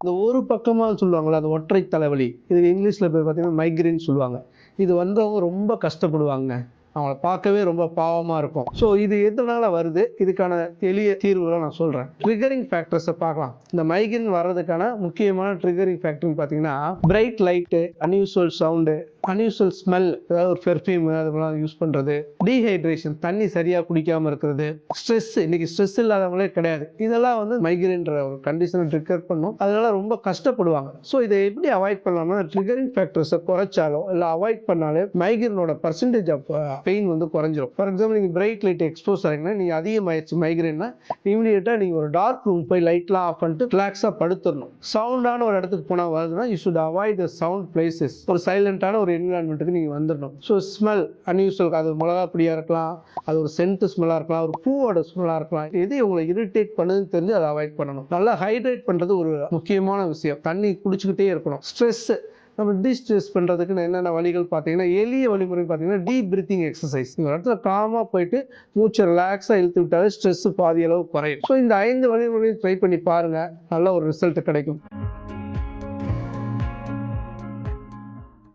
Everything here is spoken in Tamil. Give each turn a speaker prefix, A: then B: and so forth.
A: இந்த ஒரு பக்கமாக சொல்லுவாங்கள்ல, அது ஒற்றை தலைவலி. இது இங்கிலீஷில் பேர் பார்த்தீங்கன்னா மைக்ரேன் சொல்லுவாங்க. இது வந்தவங்க ரொம்ப கஷ்டப்படுவாங்க. அவங்கள பார்க்கவே ரொம்ப பாவமாக இருக்கும். ஸோ இது எதனால வருது, இதுக்கான எளிய தீர்வுகளை நான் சொல்கிறேன். ட்ரிகரிங் ஃபேக்டர்ஸை பார்க்கலாம். இந்த மைக்ரேன் வர்றதுக்கான முக்கியமான ட்ரிகரிங் ஃபேக்டர்னு பார்த்தீங்கன்னா பிரைட் லைட்டு, அன்யூசுவல் சவுண்டு, அன்யூசுவல் ஸ்மெல், ஏதாவது ஒரு பெர்ஃப்யூம் அதெல்லாம் யூஸ் பண்ணுறது, டீஹைட்ரேஷன் தண்ணி சரியாக குடிக்காமல் இருக்கிறது, ஸ்ட்ரெஸ். இன்னைக்கு ஸ்ட்ரெஸ் இல்லாதவங்களே கிடையாது. இதெல்லாம் வந்து மைக்ரேன்ற ஒரு கண்டிஷனை ட்ரிகர் பண்ணும். அதனால ரொம்ப கஷ்டப்படுவாங்க. ஸோ இதை எப்படி அவாய்ட் பண்ணலாம்னா, ட்ரிகரிங் ஃபேக்டர்ஸை குறைச்சாலோ இல்லை அவாய்ட் பண்ணாலே மைக்ரேனோட பர்சன்டேஜ் ஆஃப் பெயின் வந்து குறைஞ்சிரும். ஃபார் எக்ஸாம்பிள், நீங்கள் பிரைட் லைட் எக்ஸ்போஸ் ஆகிங்கன்னா, நீங்கள் அதிகமாகிடுச்சு மைக்ரேன்னா, இமீடியட்டாக நீங்கள் ஒரு டார்க் ரூம் போய் லைட்லாம் ஆஃப் பண்ணிட்டு ரிலாக்ஸாக படுத்துடணும். சவுண்டான ஒரு இடத்துக்கு போனால் வருதுன்னா, you should avoid the sound places. ஒரு சைலண்டான ஒரு என்விரான்மெண்ட்டுக்கு நீங்கள் வந்துடணும். ஸோ ஸ்மெல் அன்யூஸ்வல், அது மிளகா பொடியாக இருக்கலாம், அது ஒரு சென்ட் ஸ்மெல்லாக இருக்கலாம், ஒரு பூவோட ஸ்மெல்லாக இருக்கலாம். எது உங்களை இரிட்டேட் பண்ணுதுன்னு தெரிஞ்சு அதை அவாய்ட் பண்ணணும். நல்லா ஹைட்ரேட் பண்ணுறது ஒரு முக்கியமான விஷயம். தண்ணி குடிச்சுக்கிட்டே இருக்கணும். ஸ்ட்ரெஸ் நம்ம டிஸ்ட்ரெஸ் பண்ணுறதுக்கு என்னென்ன வழிகள் பார்த்தீங்கன்னா, எளிய வழிமுறை பார்த்தீங்கன்னா டீப் பிரீத்திங் எக்ஸசைஸ். இந்த இடத்துல காமாக போயிட்டு மூச்சை ரிலாக்ஸாக இழுத்து விட்டாலே ஸ்ட்ரெஸ் பாதி அளவு குறையும். ஸோ இந்த 5 வழிமுறையும் ட்ரை பண்ணி பாருங்கள், நல்ல ஒரு ரிசல்ட் கிடைக்கும்.